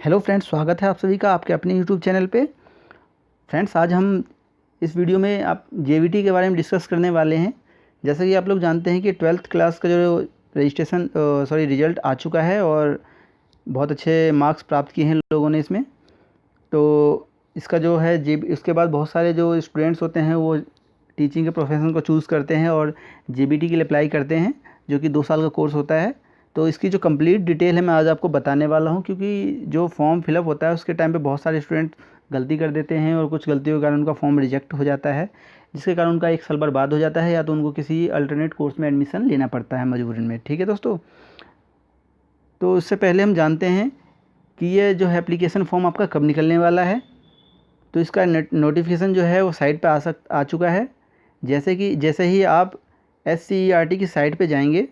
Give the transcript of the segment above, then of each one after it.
Hello friends, स्वागत है आप सभी का आपके अपने यूट्यूब चैनल पे। फ्रेंड्स, आज हम इस वीडियो में आप जेवीटी के बारे में डिस्कस करने वाले हैं। जैसा कि आप लोग जानते हैं कि 12th क्लास का जो रजिस्ट्रेशन रिज़ल्ट आ चुका है और बहुत अच्छे मार्क्स प्राप्त किए हैं लोगों ने इसमें। तो इसका जो है इसके बाद बहुत सारे जो स्टूडेंट्स होते हैं वो टीचिंग के प्रोफेशन को चूज़ करते हैं और जेबीटी के लिए अप्लाई करते हैं, जो कि 2 साल का कोर्स होता है। तो इसकी जो कंप्लीट डिटेल है मैं आज आपको बताने वाला हूं, क्योंकि जो फॉर्म फिलअप होता है उसके टाइम पे बहुत सारे स्टूडेंट गलती कर देते हैं और कुछ गलतियों के कारण उनका फॉर्म रिजेक्ट हो जाता है, जिसके कारण उनका 1 साल बर्बाद हो जाता है या तो उनको किसी अल्टरनेट कोर्स में एडमिशन लेना पड़ता है मजबूरन में। ठीक है दोस्तों, तो इससे पहले हम जानते हैं कि ये जो है एप्लीकेशन फॉर्म आपका कब निकलने वाला है। तो इसका नोटिफिकेशन जो है वो साइट पे आ चुका है। जैसे ही आप SCERT की साइट पे जाएंगे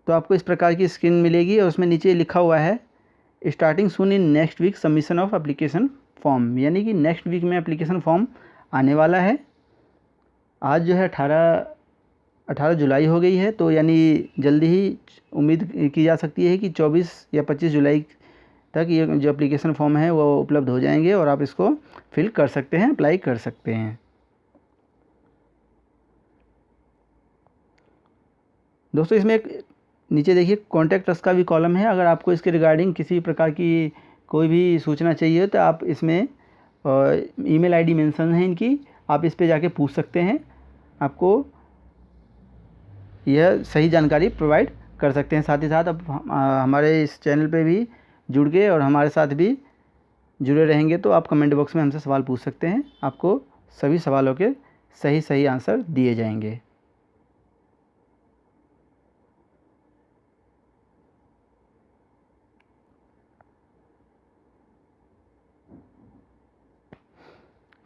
तो आपको इस प्रकार की स्क्रीन मिलेगी और उसमें नीचे लिखा हुआ है starting soon in next week submission of application form, यानी कि नेक्स्ट वीक में एप्लीकेशन फॉर्म आने वाला है। आज जो है 18 जुलाई हो गई है, तो यानी जल्दी ही उम्मीद की जा सकती है कि 24 या 25 जुलाई तक ये जो एप्लीकेशन फॉर्म है वो उपलब्ध हो जाएंगे और आप इसको फिल कर सकते हैं, अप्लाई कर सकते हैं। दोस्तों, इसमें एक नीचे देखिए कॉन्टैक्ट अस का भी कॉलम है। अगर आपको इसके रिगार्डिंग किसी प्रकार की कोई भी सूचना चाहिए तो आप इसमें ईमेल आईडी मेंशन है इनकी, आप इस पे जाके पूछ सकते हैं, आपको यह सही जानकारी प्रोवाइड कर सकते हैं। साथ ही साथ आप हमारे इस चैनल पे भी जुड़ के और हमारे साथ भी जुड़े रहेंगे तो आप कमेंट बॉक्स में हमसे सवाल पूछ सकते हैं, आपको सभी सवालों के सही आंसर दिए जाएंगे।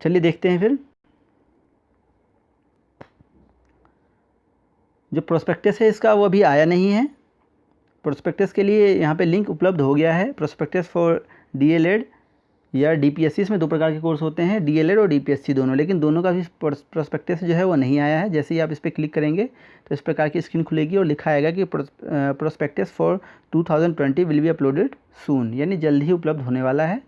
चलिए देखते हैं फिर। जो प्रोस्पेक्टस है इसका वो अभी आया नहीं है। प्रोस्पेक्टस के लिए यहाँ पे लिंक उपलब्ध हो गया है। प्रोस्पेक्टस फॉर डीएलएड या डीपीएससी, इसमें 2 प्रकार के कोर्स होते हैं, डीएलएड और डीपीएससी दोनों, लेकिन दोनों का भी प्रोस्पेक्टस जो है वो नहीं आया है। जैसे ही आप इस पर क्लिक करेंगे तो इस प्रकार की स्क्रीन खुलेगी और लिखा आएगा कि prospectus for 2020 will be uploaded soon, यानी जल्द ही उपलब्ध होने वाला है।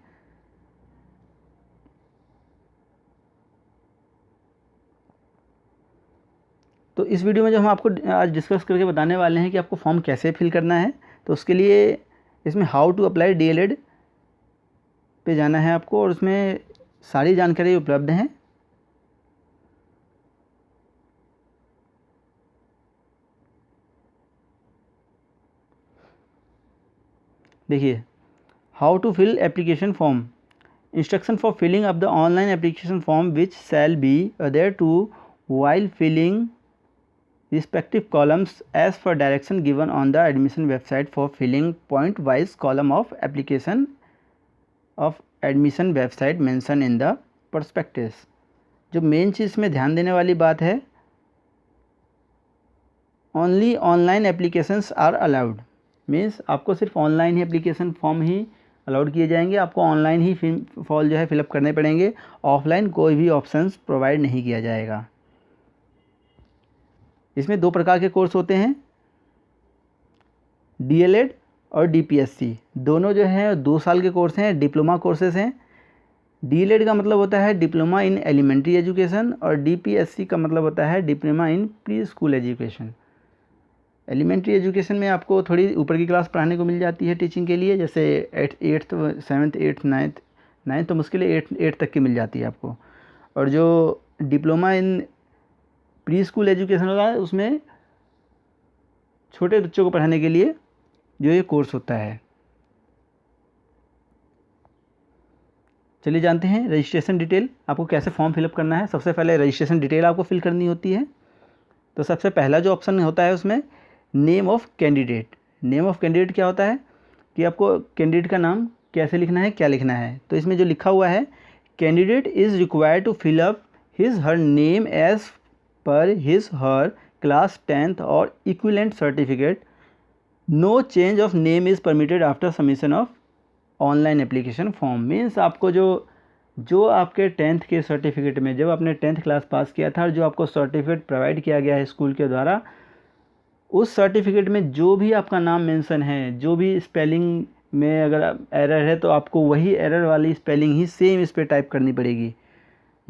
तो इस वीडियो में जो हम आपको आज डिस्कस करके बताने वाले हैं कि आपको फॉर्म कैसे फिल करना है, तो उसके लिए इसमें हाउ टू अप्लाई डीएलएड पे जाना है आपको और उसमें सारी जानकारी उपलब्ध है। देखिए, how to fill application form, instruction for filling up the online application form which shall be adhere to while filling respective columns as per direction given on the admission website for filling point wise column of application of admission website mentioned in the prospectus। जो मेन चीज़ में ध्यान देने वाली बात है, only online applications are allowed, means आपको सिर्फ ऑनलाइन ही एप्लीकेशन फॉर्म ही अलाउड किए जाएंगे, आपको ऑनलाइन ही फॉर्म जो है फिलअप करने पड़ेंगे, ऑफलाइन कोई भी ऑप्शंस प्रोवाइड नहीं किया जाएगा। इसमें 2 प्रकार के कोर्स होते हैं, डीएलएड और डीपीएससी। दोनों जो हैं 2 साल के कोर्स हैं, डिप्लोमा कोर्सेज हैं। डीएलएड का मतलब होता है डिप्लोमा इन एलिमेंट्री एजुकेशन और डीपीएससी का मतलब होता है diploma in pre school education. Elementary education में आपको थोड़ी ऊपर की क्लास पढ़ाने को मिल जाती है टीचिंग के लिए, जैसे 8th 7th 8th 9th तो मुश्किल है 8th तक की मिल जाती है आपको। और जो diploma in pre school education होता है उसमें छोटे बच्चों को पढ़ाने के लिए जो ये कोर्स होता है। चलिए जानते हैं रजिस्ट्रेशन डिटेल, आपको कैसे फॉर्म फिलअप करना है। सबसे पहले रजिस्ट्रेशन डिटेल आपको फिल करनी होती है। तो सबसे पहला जो ऑप्शन होता है उसमें name of candidate. Name of candidate क्या होता है कि आपको कैंडिडेट का नाम कैसे लिखना है, क्या लिखना है। तो इसमें जो लिखा हुआ है, candidate is required to fill up his her name as per his her class 10th और equivalent certificate, no change of name is permitted after submission of online application form. Means आपको जो आपके 10th के certificate में, जब आपने 10th class pass किया था और जो आपको सर्टिफिकेट प्रोवाइड किया गया है स्कूल के द्वारा, उस सर्टिफिकेट में जो भी आपका नाम मेंशन है, जो भी स्पेलिंग में अगर एरर है तो आपको वही एरर वाली स्पेलिंग ही सेम इस पर टाइप करनी पड़ेगी।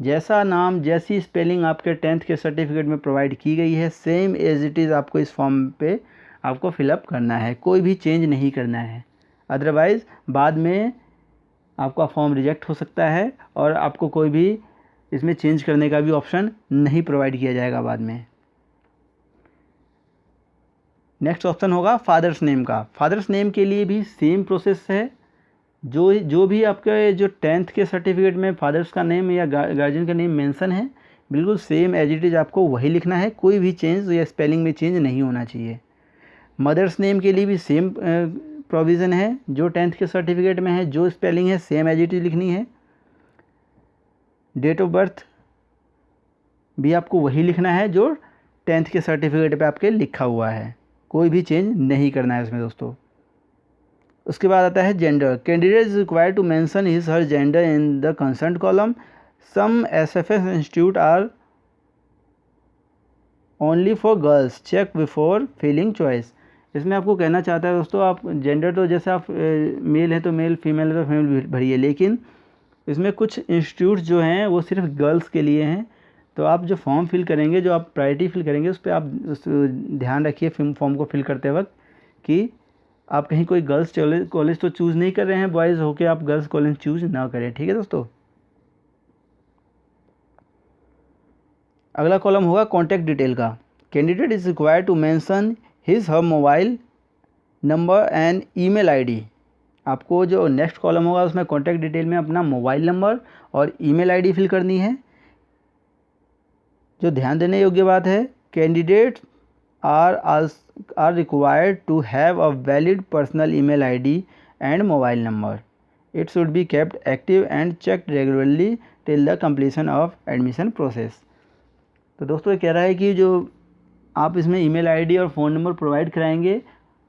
जैसा नाम जैसी स्पेलिंग आपके 10th के सर्टिफिकेट में प्रोवाइड की गई है सेम एज इट इज़ आपको इस फॉर्म पे आपको फिलअप करना है, कोई भी चेंज नहीं करना है। अदरवाइज़ बाद में आपका फॉर्म रिजेक्ट हो सकता है और आपको कोई भी इसमें चेंज करने का भी ऑप्शन नहीं प्रोवाइड किया जाएगा बाद में। नेक्स्ट ऑप्शन होगा फादर्स नेम का। फादर्स नेम के लिए भी सेम प्रोसेस है। जो भी आपके जो 10th के सर्टिफिकेट में फादर्स का नेम या गार्जियन का नेम मेंशन है बिल्कुल सेम एज इट इज़ आपको वही लिखना है, कोई भी चेंज या स्पेलिंग में चेंज नहीं होना चाहिए। मदर्स नेम के लिए भी सेम प्रोविज़न है, जो 10th के सर्टिफिकेट में है जो स्पेलिंग है सेम एज इट इज़ लिखनी है। डेट ऑफ बर्थ भी आपको वही लिखना है जो 10th के सर्टिफिकेट पे आपके लिखा हुआ है, कोई भी चेंज नहीं करना है इसमें दोस्तों। उसके बाद आता है gender. Candidate is required to mention his her gender in the concern column. Some SFS institute are only for girls, check before filling choice. इसमें आपको कहना चाहता है दोस्तों, आप जेंडर तो जैसे आप मेल है तो मेल, फीमेल है तो फीमेल भरिए, लेकिन इसमें कुछ इंस्टीट्यूट जो हैं वो सिर्फ गर्ल्स के लिए हैं। तो आप जो फॉर्म फिल करेंगे, जो आप प्रायोरिटी फिल करेंगे, उस पर आप ध्यान रखिए फॉर्म को फिल करते वक्त कि आप कहीं कोई गर्ल्स कॉलेज तो चूज़ नहीं कर रहे हैं, बॉयज़ होके आप गर्ल्स कॉलेज चूज़ ना करें, ठीक है दोस्तों। अगला कॉलम होगा कॉन्टैक्ट डिटेल का। Candidate is required to mention his her mobile number and email ID. आपको जो नेक्स्ट कॉलम होगा उसमें कॉन्टैक्ट डिटेल में अपना मोबाइल नंबर और ईमेल आईडी फिल करनी है। जो ध्यान देने योग्य बात है, candidate are required to have a valid personal email ID and mobile number. It should be kept active and checked regularly till the completion of admission process. तो दोस्तों ये कह रहा है कि जो आप इसमें ईमेल आईडी और फ़ोन नंबर प्रोवाइड कराएंगे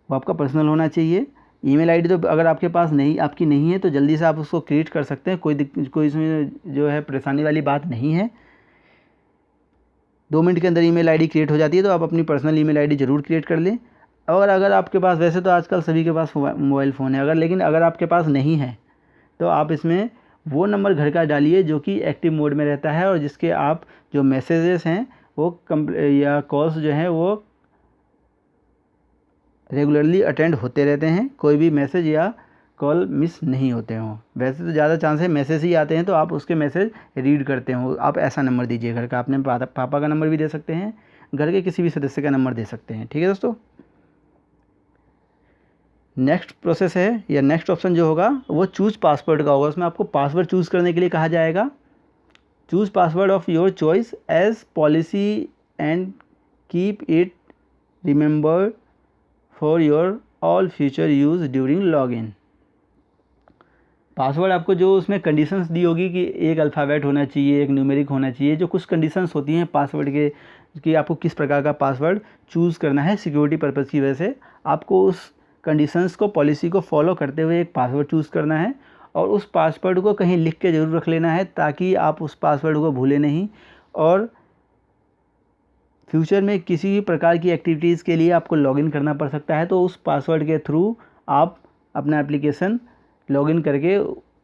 वो आपका पर्सनल होना चाहिए। ईमेल आईडी तो अगर आपके पास आपकी नहीं है तो जल्दी से आप उसको क्रिएट कर सकते हैं, कोई इसमें जो है परेशानी वाली बात नहीं है। 2 मिनट के अंदर ईमेल आईडी क्रिएट हो जाती है, तो आप अपनी पर्सनल ईमेल आईडी ज़रूर क्रिएट कर लें। और अगर आपके पास, वैसे तो आजकल सभी के पास मोबाइल फ़ोन है, लेकिन अगर आपके पास नहीं है तो आप इसमें वो नंबर घर का डालिए जो कि एक्टिव मोड में रहता है और जिसके आप जो मैसेजेस हैं वो या कॉल्स जो हैं वो रेगुलरली अटेंड होते रहते हैं, कोई भी मैसेज या कॉल मिस नहीं होते हों। वैसे तो ज़्यादा चांस है मैसेज ही आते हैं तो आप उसके मैसेज रीड करते हो। आप ऐसा नंबर दीजिए घर का, अपने पापा का नंबर भी दे सकते हैं, घर के किसी भी सदस्य का नंबर दे सकते हैं, ठीक है दोस्तों। नेक्स्ट प्रोसेस है या नेक्स्ट ऑप्शन जो होगा वो चूज़ पासवर्ड का होगा। उसमें आपको पासवर्ड चूज़ करने के लिए कहा जाएगा। Choose password of your choice as policy and keep it remembered for your all future use during login. Password आपको जो उसमें कंडीशंस दी होगी कि एक अल्फ़ाबेट होना चाहिए, एक न्यूमेरिक होना चाहिए, जो कुछ कंडीशंस होती हैं पासवर्ड के कि आपको किस प्रकार का पासवर्ड चूज़ करना है सिक्योरिटी पर्पज़ की वजह से, आपको उस कंडीशंस को, पॉलिसी को फॉलो करते हुए एक पासवर्ड चूज़ करना है और उस पासवर्ड को कहीं लिख के ज़रूर रख लेना है ताकि आप उस पासवर्ड को भूलें नहीं और फ्यूचर में किसी भी प्रकार की एक्टिविटीज़ के लिए आपको लॉगिन करना पड़ सकता है तो उस पासवर्ड के थ्रू आप अपना एप्लीकेशन लॉगिन करके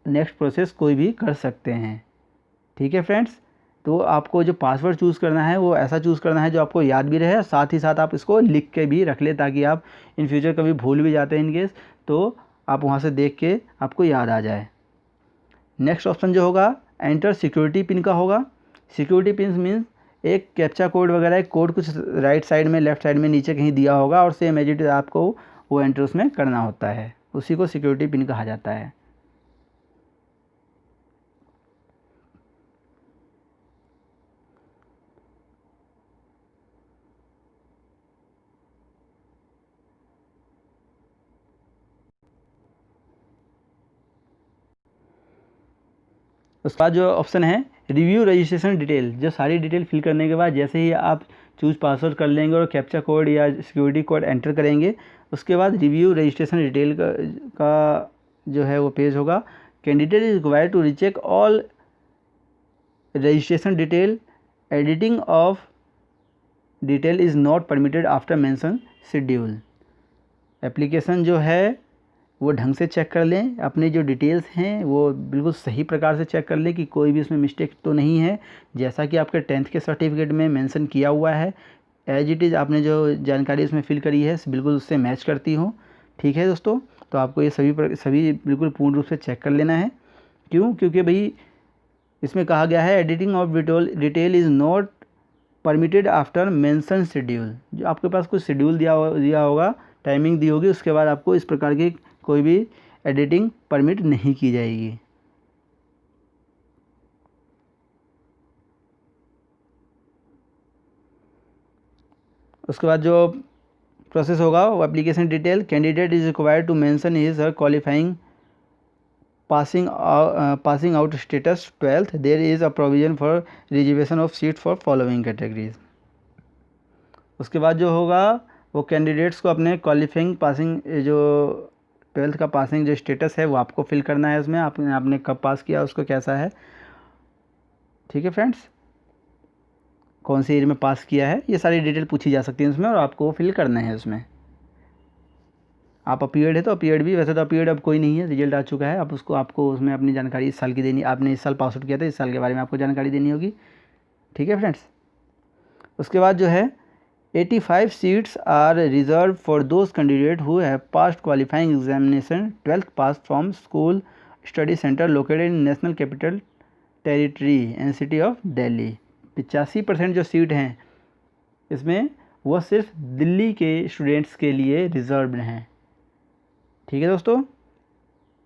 नेक्स्ट प्रोसेस कोई भी कर सकते हैं, ठीक है फ्रेंड्स। तो आपको जो पासवर्ड चूज़ करना है वो ऐसा चूज़ करना है जो आपको याद भी रहे, साथ ही साथ आप इसको लिख के भी रख लें ताकि आप इन फ्यूचर कभी भूल भी जाते हैं इन केस तो आप वहाँ से देख के आपको याद आ जाए। नेक्स्ट ऑप्शन जो होगा एंटर सिक्योरिटी पिन का होगा। सिक्योरिटी पिन मीन्स एक कैप्चा कोड वगैरह, एक कोड कुछ राइट साइड में, लेफ्ट साइड में, नीचे कहीं दिया होगा और सेम एज इट इज़ आपको वो एंटर उसमें करना होता है, उसी को सिक्योरिटी पिन कहा जाता है। उसका जो ऑप्शन है रिव्यू रजिस्ट्रेशन डिटेल, जो सारी डिटेल फिल करने के बाद जैसे ही आप चूज़ पासवर्ड कर लेंगे और कैप्चा कोड या सिक्योरिटी कोड एंटर करेंगे उसके बाद रिव्यू रजिस्ट्रेशन डिटेल का जो है वो पेज होगा। Candidate is required to recheck all registration detail, editing of detail is not permitted after mention schedule. Application जो है वो ढंग से चेक कर लें, अपनी जो डिटेल्स हैं वो बिल्कुल सही प्रकार से चेक कर लें कि कोई भी उसमें मिस्टेक तो नहीं है, जैसा कि आपके 10th के सर्टिफिकेट में मेंशन किया हुआ है, एज इट इज़ आपने जो जानकारी उसमें फिल करी है बिल्कुल उससे मैच करती हो। ठीक है दोस्तों, तो आपको ये सभी बिल्कुल पूर्ण रूप से चेक कर लेना है। क्यों? क्योंकि भाई इसमें कहा गया है editing of detail is not permitted after mention schedule. जो आपके पास कुछ शेड्यूल दिया होगा, टाइमिंग दी होगी, उसके बाद आपको इस प्रकार की कोई भी एडिटिंग परमिट नहीं की जाएगी। उसके बाद जो प्रोसेस होगा वो application detail, candidate is required to mention his her qualifying passing out status 12th. There is a provision for reservation of seat for following categories. उसके बाद जो होगा वो कैंडिडेट्स को अपने क्वालिफाइंग पासिंग जो 12th का पासिंग जो स्टेटस है वो आपको फिल करना है। उसमें आपने कब पास किया, उसको कैसा है। ठीक है फ्रेंड्स, कौन सी ईयर में पास किया है, ये सारी डिटेल पूछी जा सकती है उसमें और आपको फिल करना है उसमें। आप अपीयर्ड है तो अपीयर्ड भी, वैसे तो अपीयर्ड अब कोई नहीं है, रिजल्ट आ चुका है। अब आपको उसमें अपनी जानकारी इस साल की देनी, आपने इस साल पास आउट किया था, इस साल के बारे में आपको जानकारी देनी होगी। ठीक है फ्रेंड्स, उसके बाद जो है 85 seats are reserve for those candidate who have passed qualifying examination 12th pass from school study centre located in national capital territory NCT of Delhi. 85% जो सीट हैं इसमें वो सिर्फ दिल्ली के स्टूडेंट्स के लिए रिजर्व्ड हैं। ठीक है दोस्तों,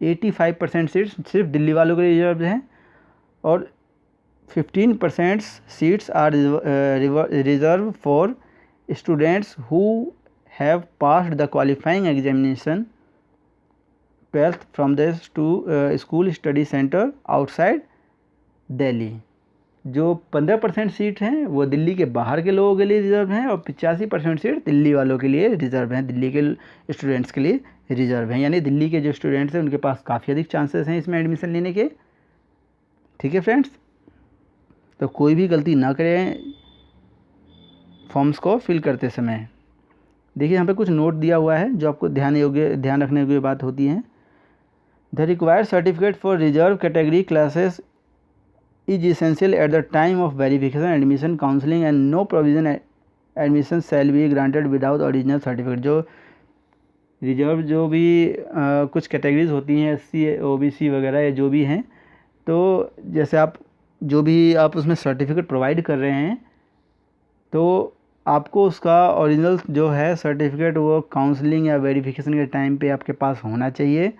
85% सीट्स सिर्फ दिल्ली वालों के लिए रिजर्व हैं और 15% seats are reserve for students who have passed the qualifying examination 12th from the school study centre outside Delhi. जो 15% सीट हैं वो दिल्ली के बाहर के लोगों के लिए रिजर्व हैं और 85% सीट दिल्ली वालों के लिए रिजर्व हैं, दिल्ली के स्टूडेंट्स के लिए रिजर्व हैं। यानी दिल्ली के जो स्टूडेंट्स हैं उनके पास काफ़ी अधिक चांसेस हैं इसमें एडमिशन लेने के। ठीक है फ्रेंड्स, तो कोई भी गलती ना करें फॉर्म्स को फिल करते समय। देखिए यहाँ पे कुछ नोट दिया हुआ है जो आपको ध्यान रखने की बात होती है। The required certificate for reserve category classes is essential at the time of verification, admission, counseling and no provision admission shall be granted without original certificate। जो रिजर्व जो भी कुछ कैटेगरीज होती हैं SC OBC वगैरह या जो भी हैं, तो जैसे जो भी आप उसमें सर्टिफिकेट प्रोवाइड कर रहे हैं तो आपको उसका ओरिजिनल जो है सर्टिफिकेट वो काउंसलिंग या वेरिफिकेशन के टाइम पे आपके पास होना चाहिए।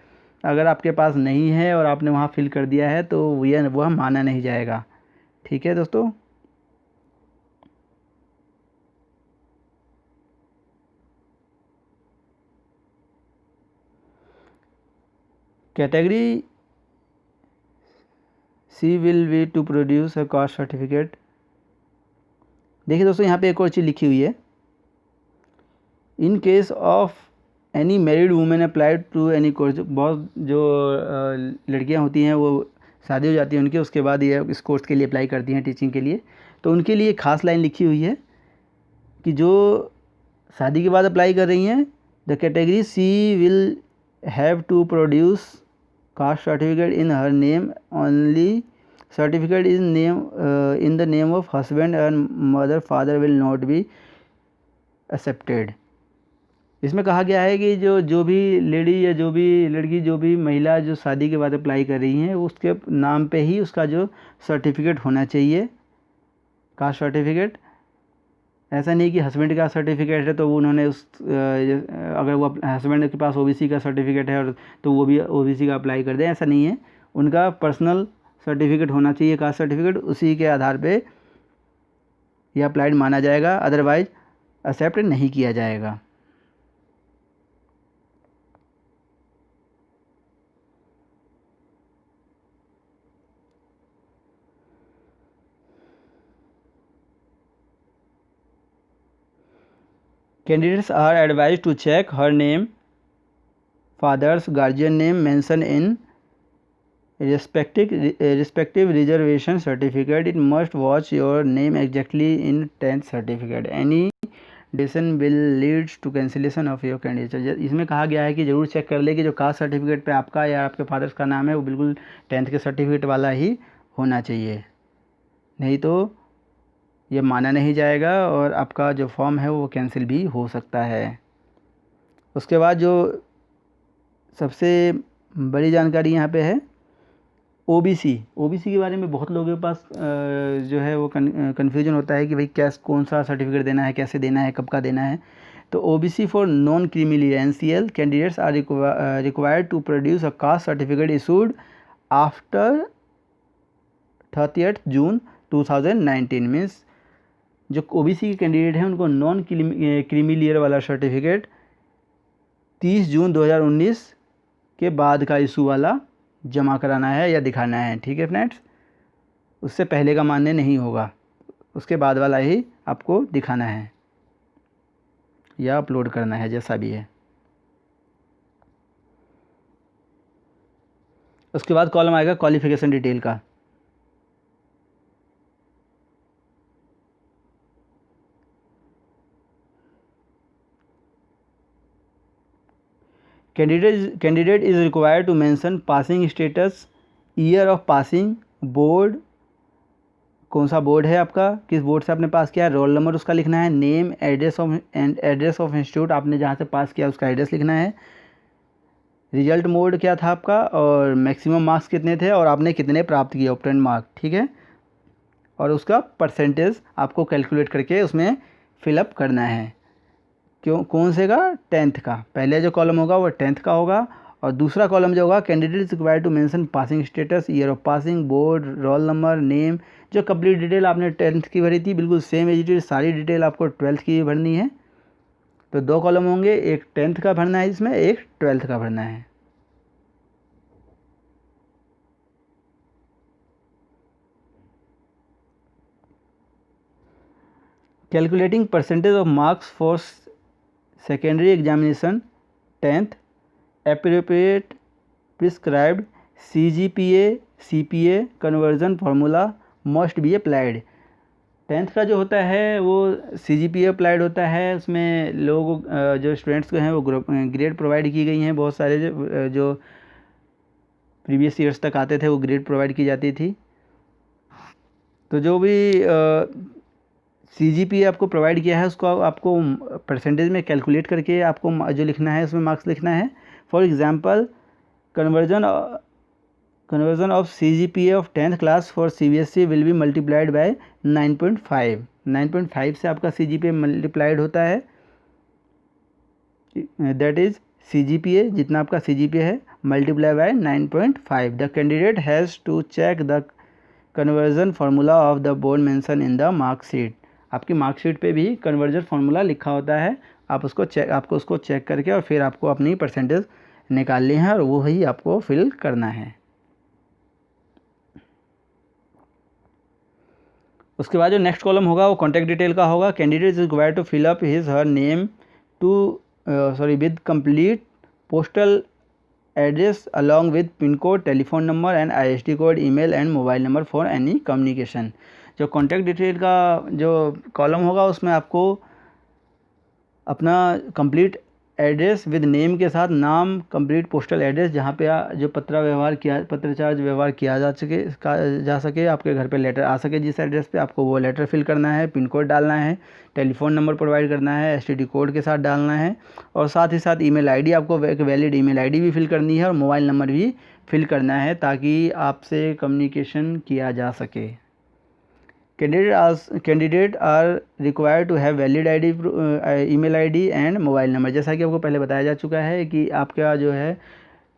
अगर आपके पास नहीं है और आपने वहाँ फिल कर दिया है तो वह माना नहीं जाएगा। ठीक है दोस्तों, category C will be to produce a caste certificate. देखिए दोस्तों यहाँ पे एक और चीज़ लिखी हुई है, in case of any married women applied to any course. बहुत जो लड़कियां होती हैं वो शादी हो जाती है उनकी, उसके बाद ये इस कोर्स के लिए अप्लाई करती हैं टीचिंग के लिए, तो उनके लिए खास लाइन लिखी हुई है कि जो शादी के बाद अप्लाई कर रही हैं, the category C will have to produce caste certificate in her name only. Certificate is in the name of husband and mother father will not be accepted. इसमें कहा गया है कि जो भी लेडी या जो भी लड़की जो भी महिला जो शादी के बाद अप्लाई कर रही हैं उसके नाम पे ही उसका जो सर्टिफिकेट होना चाहिए, कास्ट सर्टिफिकेट। ऐसा नहीं कि हस्बैंड का सर्टिफिकेट है तो उन्होंने अगर वो हस्बैंड के पास OBC का सर्टिफिकेट है और तो वो भी OBC का अप्लाई कर दें, ऐसा नहीं है। उनका पर्सनल सर्टिफिकेट होना चाहिए कास्ट सर्टिफिकेट, उसी के आधार पे ये अप्लाइड माना जाएगा, अदरवाइज एक्सेप्ट नहीं किया जाएगा। Candidates are advised to check her name, father's guardian name mentioned in respective reservation certificate. It must watch your name exactly in 10th certificate. Any decision will leads to cancellation of your candidature. इसमें कहा गया है कि ज़रूर check कर ले कि जो कास्ट सर्टिफिकेट पे आपका या आपके फादर्स का नाम है वो बिल्कुल 10th के सर्टिफिकेट वाला ही होना चाहिए, नहीं तो ये माना नहीं जाएगा और आपका जो फॉर्म है वो कैंसिल भी हो सकता है। उसके बाद जो सबसे बड़ी जानकारी यहाँ पे है ओबीसी के बारे में बहुत लोगों के पास जो है वो कन्फ्यूजन होता है कि भाई कौन सा सर्टिफिकेट देना है, कैसे देना है, कब का देना है। तो OBC for non creamy NCL candidates are required to produce a caste certificate issued after 30 June 2019। Means जो ओबीसी के कैंडिडेट हैं उनको नॉन क्रीमी लेयर वाला सर्टिफिकेट 30 जून 2019 के बाद का इशू वाला जमा कराना है या दिखाना है। ठीक है फ्रेंड्स, उससे पहले का मान्य नहीं होगा, उसके बाद वाला ही आपको दिखाना है या अपलोड करना है, जैसा भी है। उसके बाद कॉलम आएगा क्वालिफिकेशन डिटेल का। Candidate is required to mention passing status, year of passing, board, कौन सा बोर्ड है आपका, किस बोर्ड से आपने पास किया, रोल नंबर उसका लिखना है, नेम, एड्रेस ऑफ इंस्टीट्यूट आपने जहाँ से पास किया उसका एड्रेस लिखना है, रिजल्ट मोड क्या था आपका और मैक्सिमम मार्क्स कितने थे और आपने कितने प्राप्त किए ऑब्टेन मार्क। ठीक है, और उसका परसेंटेज आपको कैलकुलेट करके उसमें फिलअप करना है। कौन से का, 10th का। पहले जो कॉलम होगा वो 10th का होगा और दूसरा कॉलम जो होगा candidate is required to mention passing status, year of passing, board, roll number, name. जो कंप्लीट डिटेल आपने 10th की भरी थी बिल्कुल सेम एज इट इज सारी डिटेल आपको 12th की भरनी है। तो 2 कॉलम होंगे, एक 10th का भरना है इसमें, एक 12th का भरना है। Calculating percentage of marks for secondary examination 10th, appropriate prescribed CGPA CPA conversion formula must be applied. 10th का जो होता है वो CGPA अप्लाइड होता है, उसमें लोग जो स्टूडेंट्स को हैं वो ग्रेड प्रोवाइड की गई हैं, बहुत सारे जो प्रीवियस ईयर्स तक आते थे वो ग्रेड प्रोवाइड की जाती थी। तो जो भी CGPA आपको प्रोवाइड किया है उसको आपको परसेंटेज में कैलकुलेट करके आपको जो लिखना है उसमें मार्क्स लिखना है। For example conversion of CGPA of 10th class for CBSE will be multiplied by 9.5। 9.5 से आपका CGPA मल्टीप्लाइड होता है, दैट इज CGPA जितना आपका CGPA है multiply by 9.5। The candidate has to check the conversion formula of the board mention in the marksheet. आपकी marksheet पे भी कन्वर्जन फार्मूला लिखा होता है, आपको उसको चेक करके और फिर आपको अपनी परसेंटेज निकालनी है और वो ही आपको फिल करना है। उसके बाद जो नेक्स्ट कॉलम होगा वो कॉन्टैक्ट डिटेल का होगा। Candidate is required to fill up his her name with complete postal address along with pin code, telephone number and ISD code, email and mobile number for any communication. जो contact detail का जो column होगा उसमें आपको अपना complete address with name के साथ नाम, कंप्लीट पोस्टल एड्रेस जहाँ पे जो पत्रचार्ज व्यवहार किया जा सके आपके घर पे लेटर आ सके, जिस एड्रेस पे आपको वो लेटर फिल करना है, पिन कोड डालना है, टेलीफोन नंबर प्रोवाइड करना है, STD कोड के साथ डालना है और साथ ही साथ ईमेल आईडी, आपको एक वैलिड ईमेल आईडी भी फिल करनी है और मोबाइल नंबर भी फिल करना है ताकि आपसे कम्युनिकेशन किया जा सके। Candidate are required to have valid email ID and mobile number. जैसा कि आपको पहले बताया जा चुका है कि आपका जो है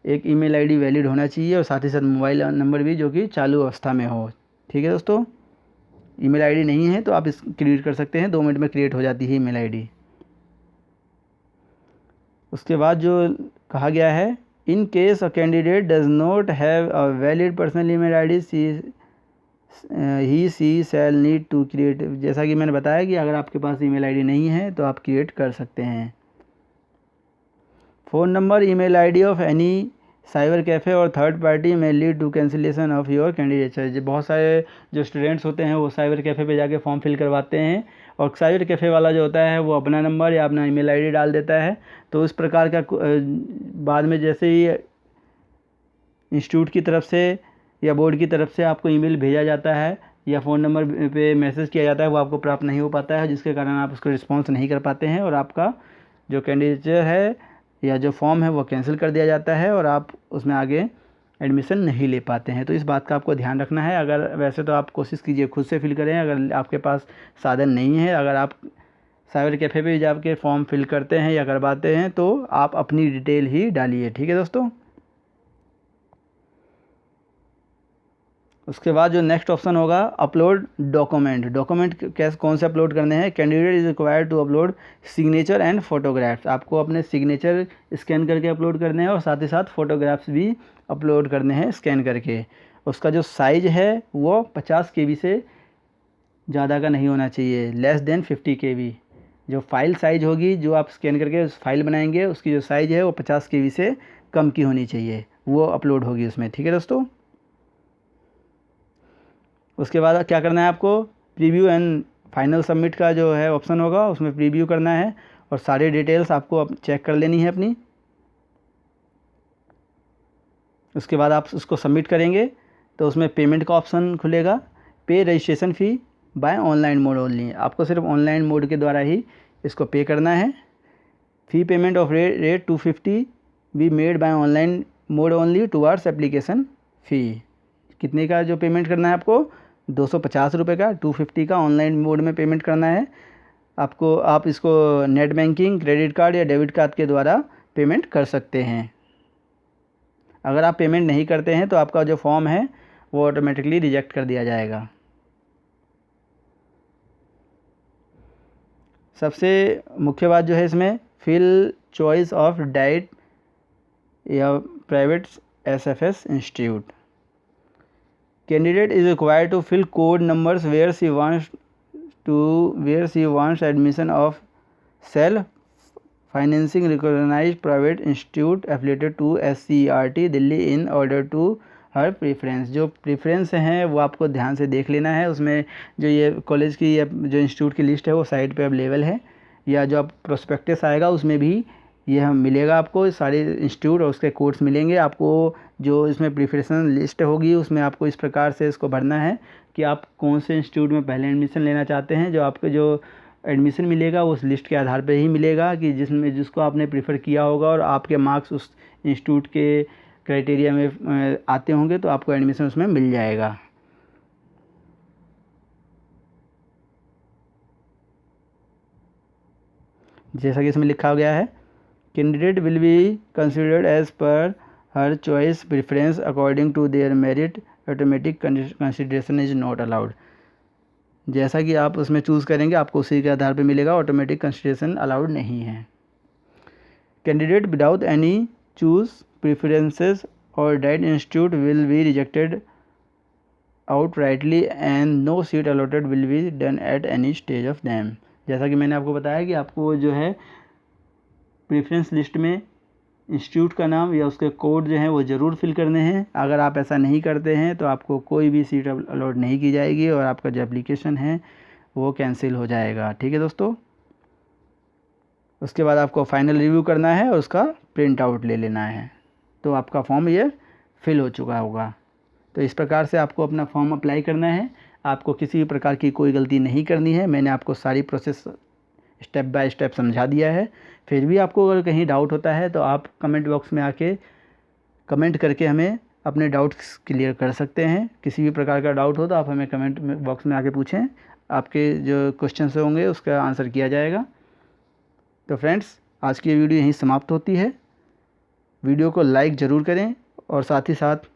एक ईमेल आईडी वैलिड होना चाहिए और साथ ही साथ मोबाइल नंबर भी जो कि चालू अवस्था में हो। ठीक है दोस्तों, ईमेल आईडी नहीं है तो आप इस क्रिएट कर सकते हैं, 2 मिनट में क्रिएट हो जाती है ईमेल आईडी। उसके बाद जो कहा गया है, in case a candidate does not have a valid personal email ID she shall need to create. जैसा कि मैंने बताया कि अगर आपके पास ईमेल आईडी नहीं है तो आप क्रिएट कर सकते हैं। Phone number, email ID of any cyber cafe or third party may lead to cancellation of your candidature. जो बहुत सारे जो स्टूडेंट्स होते हैं वो साइबर कैफ़े पे जाके फॉर्म फिल करवाते हैं और साइबर कैफ़े वाला जो होता है वो अपना नंबर या अपना ईमेल आईडी डाल देता है। तो इस प्रकार का बाद में जैसे ही इंस्टीट्यूट की तरफ से या बोर्ड की तरफ से आपको ईमेल भेजा जाता है या फ़ोन नंबर पे मैसेज किया जाता है, वो आपको प्राप्त नहीं हो पाता है, जिसके कारण आप उसको रिस्पॉन्स नहीं कर पाते हैं और आपका जो कैंडिडेचर है या जो फॉर्म है वो कैंसिल कर दिया जाता है और आप उसमें आगे एडमिशन नहीं ले पाते हैं। तो इस बात का आपको ध्यान रखना है। अगर वैसे तो आप कोशिश कीजिए खुद से फिल करें, अगर आपके पास साधन नहीं है, अगर आप साइबर कैफ़े पे जाके फॉर्म फिल करते हैं या करवाते हैं तो आप अपनी डिटेल ही डालिए। ठीक है दोस्तों। उसके बाद जो नेक्स्ट ऑप्शन होगा अपलोड डॉक्यूमेंट। डॉक्यूमेंट कैसे कौन से अपलोड करने हैं? Candidate is required to upload signature and photographs. आपको अपने सिग्नेचर स्कैन करके अपलोड करने हैं और साथ ही साथ फ़ोटोग्राफ्स भी अपलोड करने हैं स्कैन करके। उसका जो साइज़ है वो 50 KB से ज़्यादा का नहीं होना चाहिए, लेस देन 50 KB। जो फाइल साइज़ होगी जो आप स्कैन करके उस फाइल बनाएंगे उसकी जो साइज़ है वो 50 KB से कम की होनी चाहिए, वो अपलोड होगी उसमें। ठीक है दोस्तों। उसके बाद क्या करना है आपको? प्रीव्यू एंड फाइनल सबमिट का जो है ऑप्शन होगा उसमें प्रीव्यू करना है और सारी डिटेल्स आपको चेक कर लेनी है अपनी। उसके बाद आप उसको सबमिट करेंगे तो उसमें पेमेंट का ऑप्शन खुलेगा। Pay registration fee by online mode only. आपको सिर्फ ऑनलाइन मोड के द्वारा ही इसको पे करना है। फ़ी payment of rate 250 be made by online mode only towards application fee. कितने का जो पेमेंट करना है आपको? 250 रुपये का, 250 का ऑनलाइन मोड में पेमेंट करना है आपको। आप इसको नेट बैंकिंग, क्रेडिट कार्ड या डेबिट कार्ड के द्वारा पेमेंट कर सकते हैं। अगर आप पेमेंट नहीं करते हैं तो आपका जो फॉर्म है वो ऑटोमेटिकली रिजेक्ट कर दिया जाएगा। सबसे मुख्य बात जो है इसमें फिल चॉइस ऑफ डाइट या private SFS institute. Candidate is required to fill code numbers where she wants admission of self financing recognized private institute affiliated to SCERT Delhi in order to her preference। जो preference हैं वो आपको ध्यान से देख लेना है। उसमें जो ये कॉलेज की या जो इंस्टीट्यूट की लिस्ट है वो साइट पे अवेलेबल है, या जो आप प्रोस्पेक्टस आएगा उसमें भी यह मिलेगा आपको सारे इंस्टीट्यूट और उसके कोर्स मिलेंगे आपको। जो इसमें प्रिफरेंस लिस्ट होगी उसमें आपको इस प्रकार से इसको भरना है कि आप कौन से इंस्टीट्यूट में पहले एडमिशन लेना चाहते हैं। जो आपको जो एडमिशन मिलेगा उस लिस्ट के आधार पर ही मिलेगा कि जिसको आपने प्रीफर किया होगा और आपके मार्क्स उस इंस्टीट्यूट के क्राइटेरिया में आते होंगे तो आपको एडमिशन उसमें मिल जाएगा। जैसा कि इसमें लिखा गया है, candidate will be considered as per her choice preference according to their merit, automatic consideration is not allowed. जैसा कि आप उसमें चूज़ करेंगे आपको उसी के आधार पर मिलेगा, ऑटोमेटिक कंसिडरेशन अलाउड नहीं है। Candidate without any choose preferences और DIET institute will be rejected outrightly and no seat allotted will be done at any stage of them। जैसा कि मैंने आपको बताया कि आपको जो है प्रेफरेंस लिस्ट में इंस्टीट्यूट का नाम या उसके कोड जो हैं वो ज़रूर फिल करने हैं। अगर आप ऐसा नहीं करते हैं तो आपको कोई भी सीट अलॉट नहीं की जाएगी और आपका जो एप्लीकेशन है वो कैंसिल हो जाएगा। ठीक है दोस्तों। उसके बाद आपको फाइनल रिव्यू करना है और उसका प्रिंट आउट ले लेना है तो आपका फॉर्म ये फिल हो चुका होगा। तो इस प्रकार से आपको अपना फॉर्म अप्लाई करना है। आपको किसी भी प्रकार की कोई गलती नहीं करनी है। मैंने आपको सारी प्रोसेस स्टेप बाय स्टेप समझा दिया है। फिर भी आपको अगर कहीं डाउट होता है तो आप कमेंट बॉक्स में आके कमेंट करके हमें अपने डाउट्स क्लियर कर सकते हैं। किसी भी प्रकार का डाउट हो तो आप हमें कमेंट बॉक्स में आके पूछें, आपके जो क्वेश्चंस होंगे उसका आंसर किया जाएगा। तो फ्रेंड्स, आज की वीडियो यहीं समाप्त होती है। वीडियो को लाइक ज़रूर करें और साथ ही साथ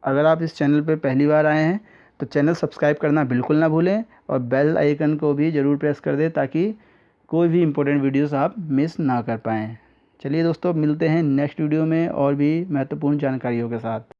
अगर आप इस चैनल पर पहली बार आए हैं तो चैनल सब्सक्राइब करना बिल्कुल ना भूलें और बेल आइकन को भी ज़रूर प्रेस कर दें ताकि कोई भी इम्पोर्टेंट वीडियोस आप मिस ना कर पाएँ। चलिए दोस्तों, मिलते हैं नेक्स्ट वीडियो में और भी महत्वपूर्ण जानकारियों के साथ।